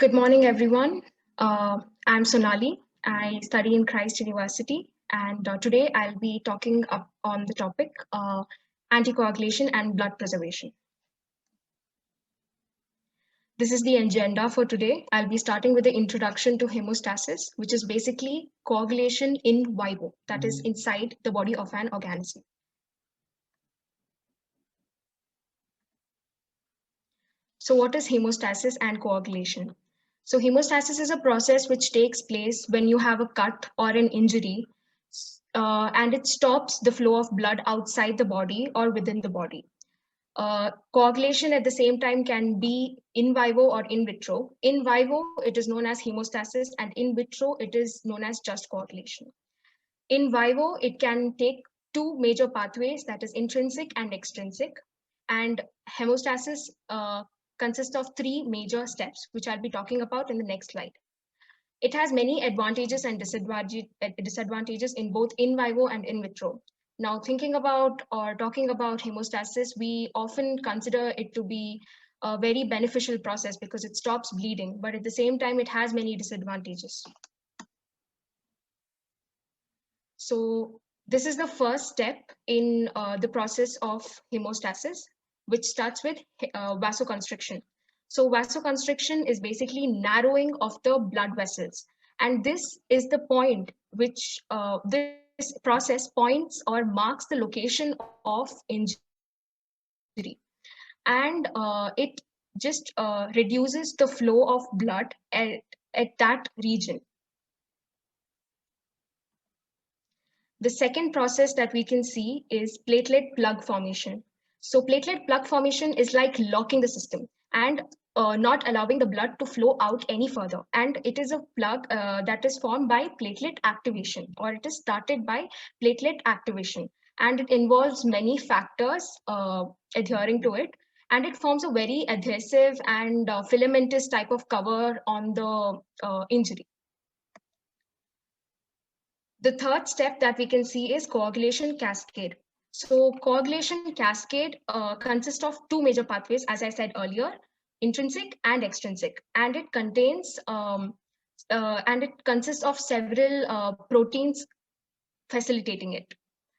Good morning, everyone. I'm Sonali. I study in Christ University, and today I'll be talking up on the topic anticoagulation and blood preservation. This is the agenda for today. I'll be starting with the introduction to hemostasis, which is basically coagulation in vivo, that is inside the body of an organism. So, what is hemostasis and coagulation? So, hemostasis is a process which takes place when you have a cut or an injury, and it stops the flow of blood outside the body or within the body. Coagulation at the same time can be in vivo or in vitro. In vivo, it is known as hemostasis, and in vitro, it is known as just coagulation. In vivo, it can take two major pathways, that is intrinsic and extrinsic. And hemostasis consists of three major steps, which I'll be talking about in the next slide. It has many advantages and disadvantages in both in vivo and in vitro. Now, thinking about or talking about hemostasis, we often consider it to be a very beneficial process because it stops bleeding, but at the same time, it has many disadvantages. So this is the first step in the process of hemostasis, which starts with vasoconstriction. So vasoconstriction is basically narrowing of the blood vessels. And this is the point which this process points or marks the location of injury. And it just reduces the flow of blood at that region. The second process that we can see is platelet plug formation. So platelet plug formation is like locking the system and not allowing the blood to flow out any further. And it is a plug that is formed by platelet activation, or it is started by platelet activation. And it involves many factors adhering to it. And it forms a very adhesive and filamentous type of cover on the injury. The third step that we can see is coagulation cascade. So coagulation cascade consists of two major pathways, as I said earlier, intrinsic and extrinsic, and it contains and it consists of several proteins facilitating it.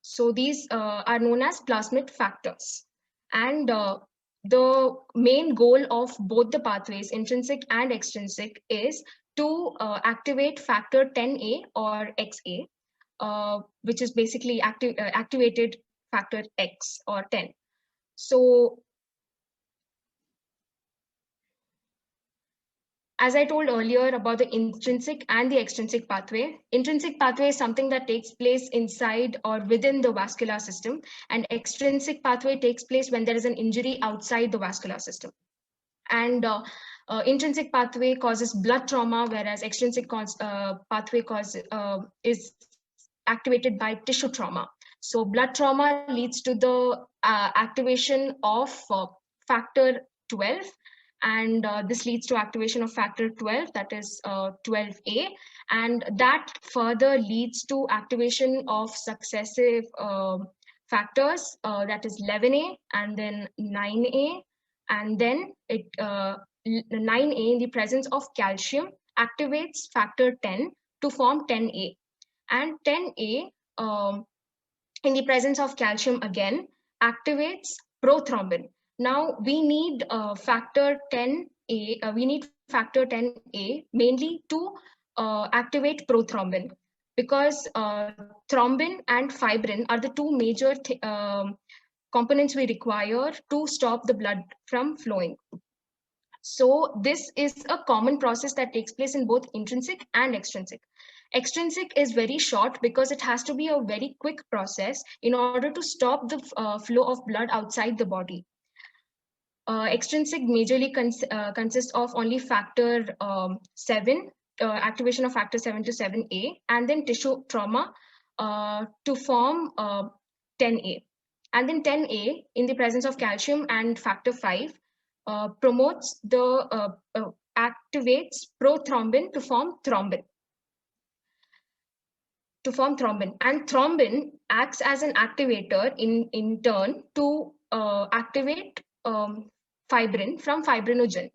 So these are known as plasmid factors, and the main goal of both the pathways, intrinsic and extrinsic, is to activate factor 10A or XA, which is basically activated factor X or 10. So as I told earlier about the intrinsic and the extrinsic pathway, intrinsic pathway is something that takes place inside or within the vascular system, and extrinsic pathway takes place when there is an injury outside the vascular system. And intrinsic pathway causes blood trauma, whereas extrinsic pathway is activated by tissue trauma. So blood trauma leads to the activation of factor 12, and this leads to activation of factor 12, that is 12A, and that further leads to activation of successive factors, that is 11A and then 9A, and then 9A in the presence of calcium activates factor 10 to form 10A, and 10A in the presence of calcium again activates prothrombin. Now we need factor 10A, we need factor 10A mainly to activate prothrombin, because thrombin and fibrin are the two major components we require to stop the blood from flowing. So this is a common process that takes place in both intrinsic and extrinsic. Extrinsic is very short because it has to be a very quick process in order to stop the flow of blood outside the body. Extrinsic majorly consists of only factor 7, activation of factor 7 to 7A, and then tissue trauma to form 10A. And then 10A in the presence of calcium and factor 5 promotes the activates prothrombin to form thrombin. And thrombin acts as an activator in turn to activate fibrin from fibrinogen.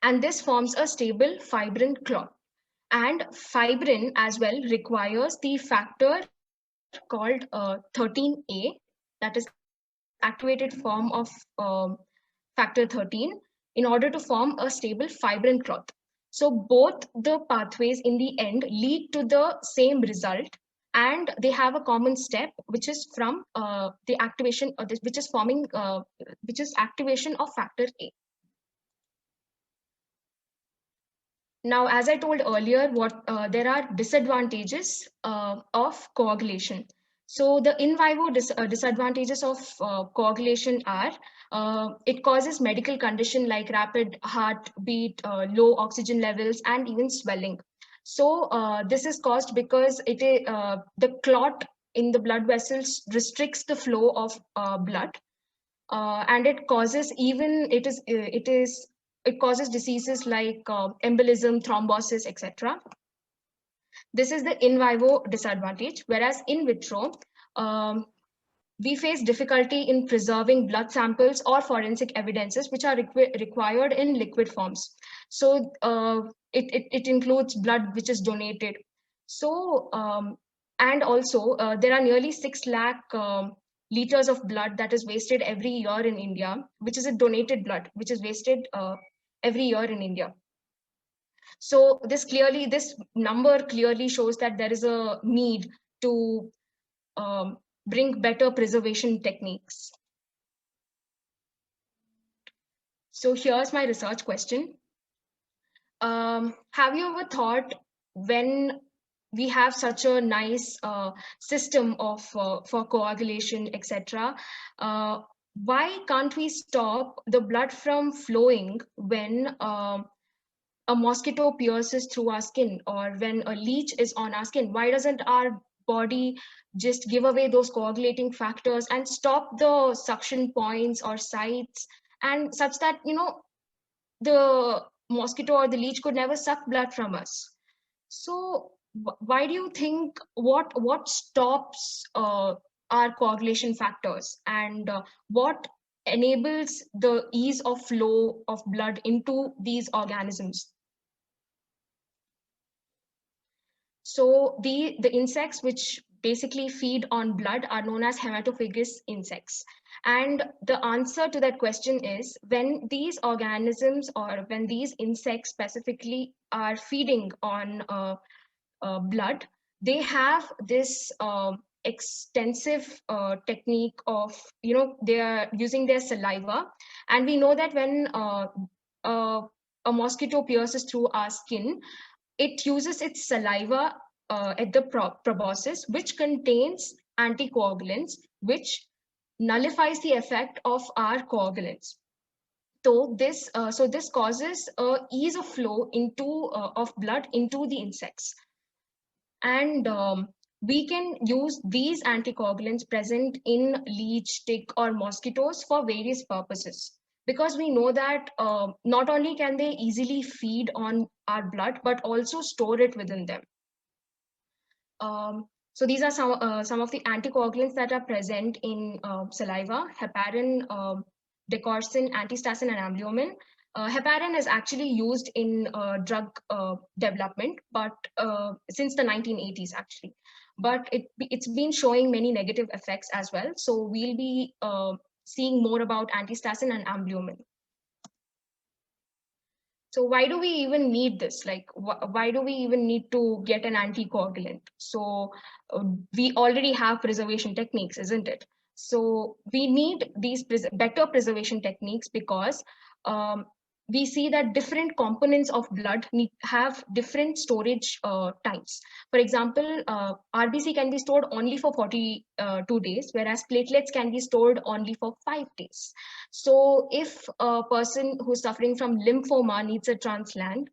and this forms a stable fibrin clot. And fibrin as well requires the factor called 13A, that is activated form of factor 13, in order to form a stable fibrin cloth. So both the pathways in the end lead to the same result, and they have a common step, which is from the activation, which is activation of factor A. Now, as I told earlier, there are disadvantages of coagulation. So the in vivo disadvantages of coagulation are it causes medical condition like rapid heartbeat, low oxygen levels, and even swelling. So this is caused because the clot in the blood vessels restricts the flow of blood, and it causes diseases like embolism, thrombosis, etc. This is the in vivo disadvantage, whereas in vitro, um, we face difficulty in preserving blood samples or forensic evidences which are required in liquid forms. So it includes blood which is donated. So and also there are nearly 6 lakh liters of blood that is wasted every year in India, which is a donated blood which is wasted every year in India. So this number clearly shows that there is a need to bring better preservation techniques. So here's my research question. Have you ever thought, when we have such a nice system of for coagulation, etc., why can't we stop the blood from flowing when a mosquito pierces through our skin, or when a leech is on our skin? Why doesn't our body just give away those coagulating factors and stop the suction points or sites, and such that the mosquito or the leech could never suck blood from us? So why do you think, what stops our coagulation factors, and what enables the ease of flow of blood into these organisms? So the insects which basically feed on blood are known as hematophagous insects. And the answer to that question is, when these organisms, or when these insects specifically, are feeding on blood, they have this extensive technique of, they are using their saliva. And we know that when uh, a mosquito pierces through our skin, it uses its saliva at the proboscis, which contains anticoagulants, which nullifies the effect of our coagulants. So this causes ease of flow of blood into the insects. And we can use these anticoagulants present in leech, tick, or mosquitoes for various purposes, because we know that not only can they easily feed on our blood, but also store it within them. So these are some of the anticoagulants that are present in saliva: heparin, decorsin, antistatin, and amblyomine. Heparin is actually used in drug development, but since the 1980s actually, but it's been showing many negative effects as well. So we'll be seeing more about antistatin and amblyomine. So why do we even need this? Like, why do we even need to get an anticoagulant? So we already have preservation techniques, isn't it? So we need these better preservation techniques, because we see that different components of blood have different storage times. For example, RBC can be stored only for 42 days, whereas platelets can be stored only for 5 days. So if a person who's suffering from lymphoma needs a transplant,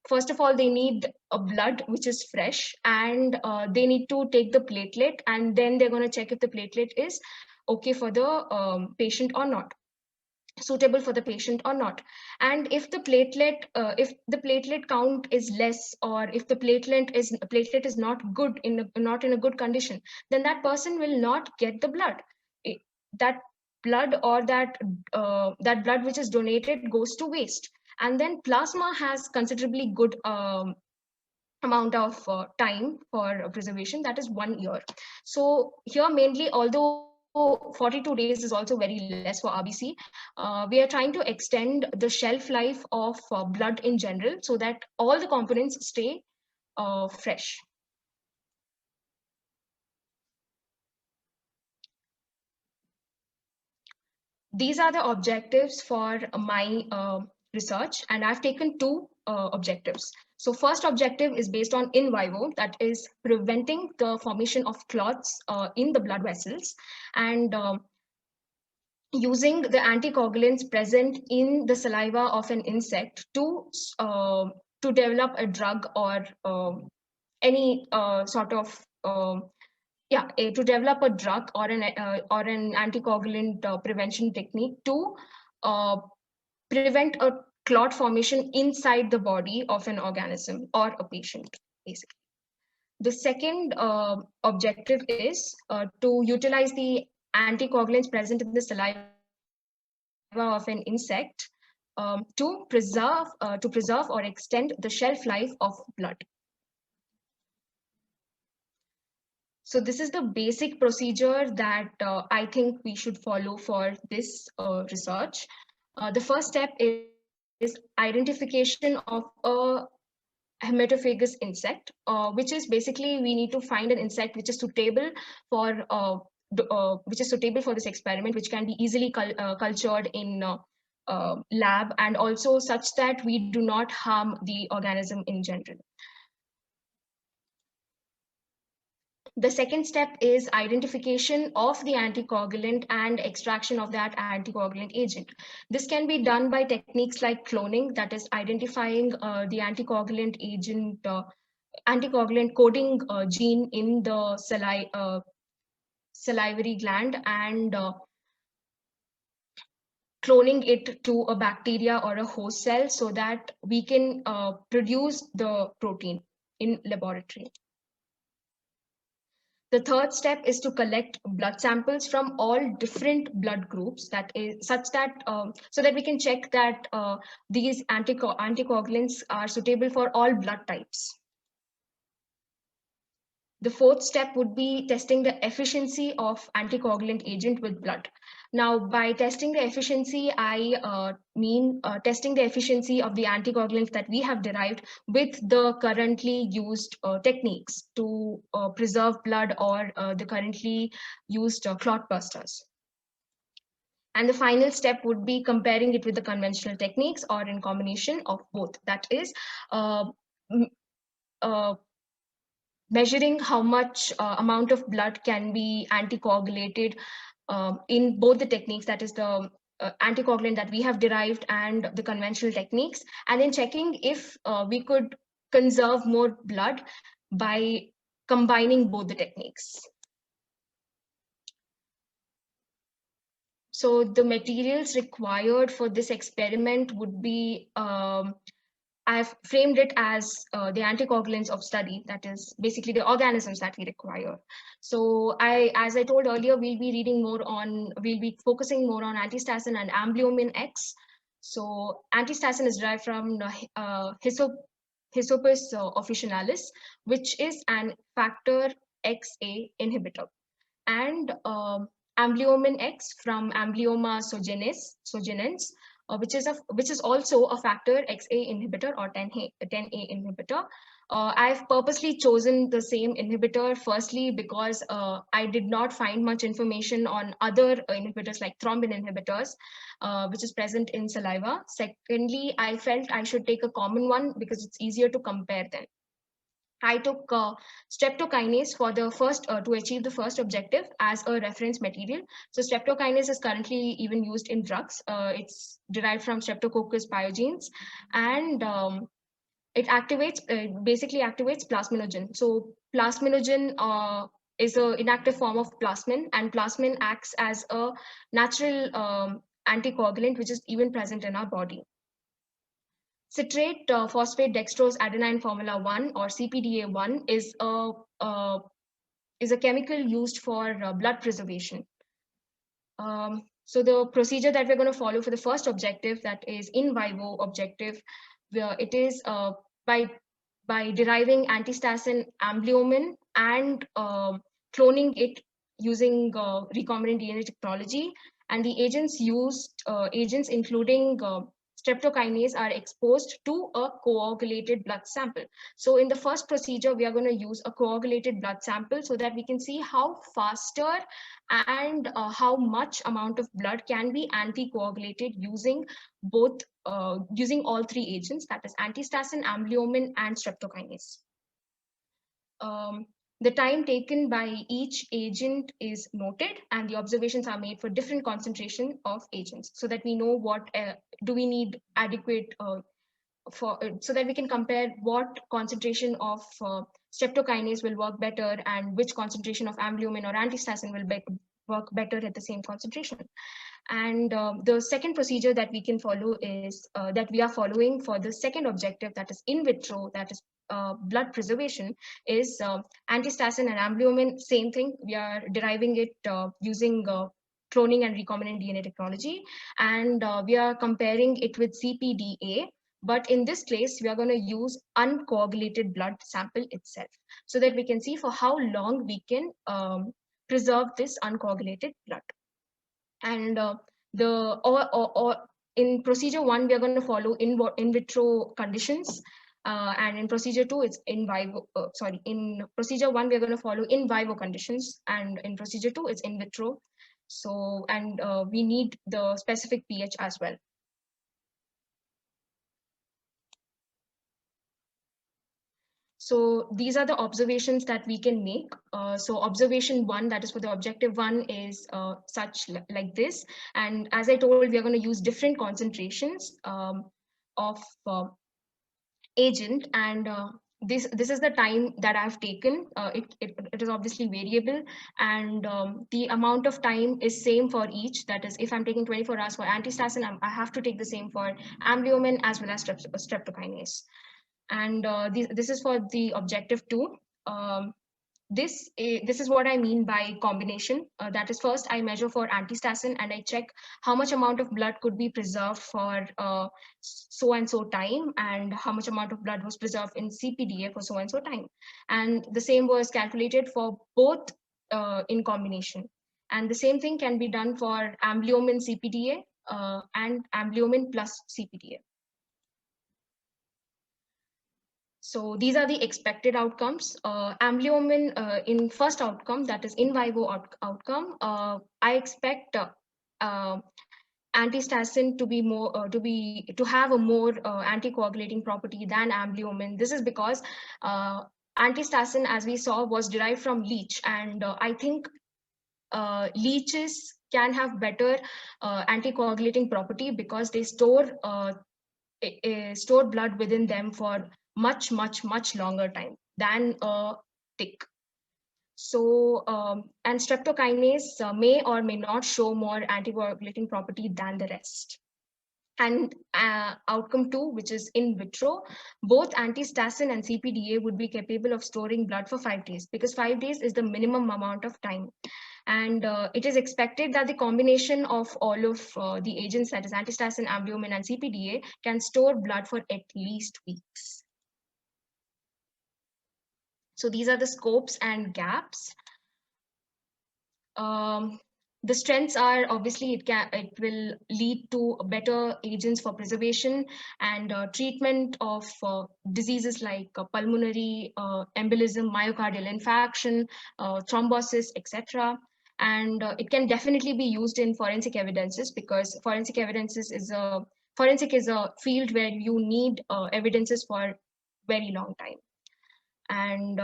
first of all, they need a blood which is fresh, and they need to take the platelet, and then they're going to check if the platelet is okay for the patient or not, suitable for the patient or not. And if the platelet count is less, or if the platelet is not in a good condition, then that person will not get the blood. That blood or that blood which is donated goes to waste. And then plasma has considerably good amount of time for preservation, that is 1 year. So here mainly, although 42 days is also very less for RBC, we are trying to extend the shelf life of blood in general so that all the components stay fresh. These are the objectives for my research, and I've taken two objectives. So first objective is based on in vivo, that is preventing the formation of clots in the blood vessels, and using the anticoagulants present in the saliva of an insect to develop a drug or any sort of to develop a drug or an anticoagulant prevention technique to uh, prevent a clot formation inside the body of an organism or a patient, basically. The second objective is to utilize the anticoagulants present in the saliva of an insect to preserve or extend the shelf life of blood. So this is the basic procedure that I think we should follow for this research. The first step is identification of a hematophagous insect, which is basically we need to find an insect which is suitable for this experiment, which can be easily cultured in lab, and also such that we do not harm the organism in general. The second step is identification of the anticoagulant and extraction of that anticoagulant agent. This can be done by techniques like cloning, that is identifying the anticoagulant agent, anticoagulant coding gene in the salivary gland, and cloning it to a bacteria or a host cell so that we can produce the protein in laboratory. The third step is to collect blood samples from all different blood groups, that is such that so that we can check that these anticoagulants are suitable for all blood types. The fourth step would be testing the efficiency of anticoagulant agent with blood. Now, by testing the efficiency, I mean testing the efficiency of the anticoagulants that we have derived with the currently used techniques to preserve blood, or the currently used clot busters. And the final step would be comparing it with the conventional techniques or in combination of both. That is, measuring how much amount of blood can be anticoagulated in both the techniques, that is the anticoagulant that we have derived and the conventional techniques, and then checking if we could conserve more blood by combining both the techniques. So the materials required for this experiment would be I've framed it as the anticoagulants of study, that is basically the organisms that we require. So as I told earlier, we'll be focusing more on antistasin and amblyomine X. So antistasin is derived from Hisophus officinalis, which is an factor XA inhibitor, and amblyomine X from Amblyomma sogenens, which is also a factor XA inhibitor or 10A inhibitor. I've purposely chosen the same inhibitor, firstly because I did not find much information on other inhibitors like thrombin inhibitors, which is present in saliva. Secondly, I felt I should take a common one because it's easier to compare them. I took streptokinase for the first to achieve the first objective as a reference material. So streptokinase is currently even used in drugs. It's derived from Streptococcus pyogenes, and it basically activates plasminogen. So plasminogen is an inactive form of plasmin, and plasmin acts as a natural anticoagulant, which is even present in our body. Citrate phosphate dextrose adenine formula 1, or CPDA1, is a chemical used for blood preservation. So the procedure that we're going to follow for the first objective, that is in vivo objective, where it is by deriving antistasin amblyomin and cloning it using recombinant DNA technology. And the agents used, agents including streptokinase, are exposed to a coagulated blood sample. So in the first procedure, we are going to use a coagulated blood sample so that we can see how faster and how much amount of blood can be anticoagulated using both using all three agents, that is antistasin, amblyomin, and streptokinase. The time taken by each agent is noted, and the observations are made for different concentration of agents, so that we know what do we need adequate so that we can compare what concentration of streptokinase will work better and which concentration of amblyomin or antistasin will work better at the same concentration. And the second procedure that we can follow is that we are following for the second objective, that is in vitro, that is blood preservation, is antistasin and amblyomin. Same thing, we are deriving it using cloning and recombinant DNA technology, and we are comparing it with CPDA. But in this case, we are going to use uncoagulated blood sample itself, so that we can see for how long we can preserve this uncoagulated blood. And in procedure 1, we are going to follow in vitro conditions, and in procedure 2, it's in vivo. In procedure 1, we are going to follow in vivo conditions, and in procedure 2, it's in vitro. So, and we need the specific pH as well. So these are the observations that we can make. So observation 1, that is for the objective 1, is like this. And as I told, we are going to use different concentrations of agent, and this is the time that I've taken. It is obviously variable, and the amount of time is same for each. That is, if I'm taking 24 hours for antistasin, I have to take the same for amblyomin as well as streptokinase. And this is for the objective 2. This is what I mean by combination. That is, first I measure for antistasin and I check how much amount of blood could be preserved for so and so time, and how much amount of blood was preserved in CPDA for so and so time. And the same was calculated for both in combination. And the same thing can be done for amblyomin CPDA and amblyomin plus CPDA. So these are the expected outcomes. Amblyomin in first outcome, that is in vivo outcome, I expect antistasin to be more to have a more anticoagulating property than amblyomin. This is because antistasin, as we saw, was derived from leech, and I think leeches can have better anticoagulating property because they store blood within them for much longer time than a tick. So and streptokinase may or may not show more anticoagulating property than the rest. And outcome 2, which is in vitro, both antistasin and CPDA would be capable of storing blood for 5 days, because 5 days is the minimum amount of time. And it is expected that the combination of all of the agents, that is antistasin, amblyomin, and CPDA, can store blood for at least weeks. So these are the scopes and gaps. The strengths are, obviously it will lead to better agents for preservation and treatment of diseases like pulmonary embolism, myocardial infarction, thrombosis, etc. And it can definitely be used in forensic evidences, because forensic evidences is a field where you need evidences for very long time. And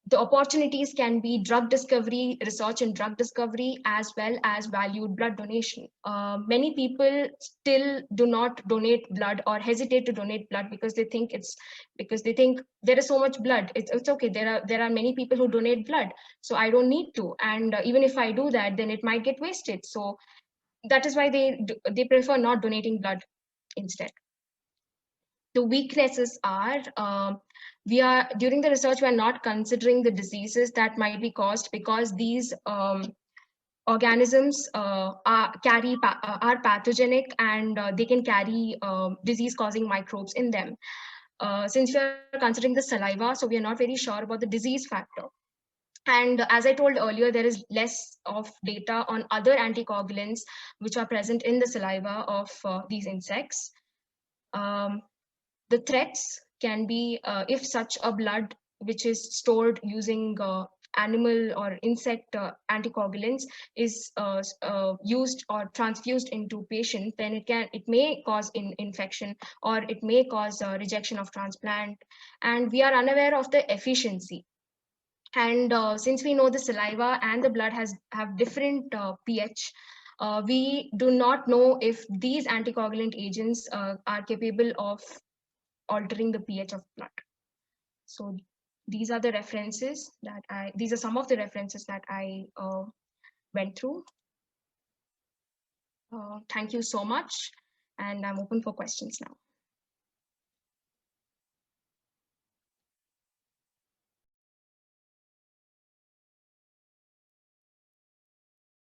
the opportunities can be drug discovery, research in drug discovery, as well as valued blood donation. Many people still do not donate blood or hesitate to donate blood because they think there is so much blood. It's okay. There are many people who donate blood, so I don't need to. And even if I do that, then it might get wasted. So that is why they prefer not donating blood instead. The weaknesses are during the research, we are not considering the diseases that might be caused, because these organisms are pathogenic, and they can carry disease-causing microbes in them. Since we are considering the saliva, so we are not very sure about the disease factor. And as I told earlier, there is less of data on other anticoagulants which are present in the saliva of these insects. The threats can be if such a blood which is stored using animal or insect anticoagulants is used or transfused into patient, then it may cause infection, or it may cause rejection of transplant, and we are unaware of the efficiency. And since we know the saliva and the blood have different pH, we do not know if these anticoagulant agents are capable of altering the pH of blood. So these are some of the references that I went through. Thank you so much, and I'm open for questions now.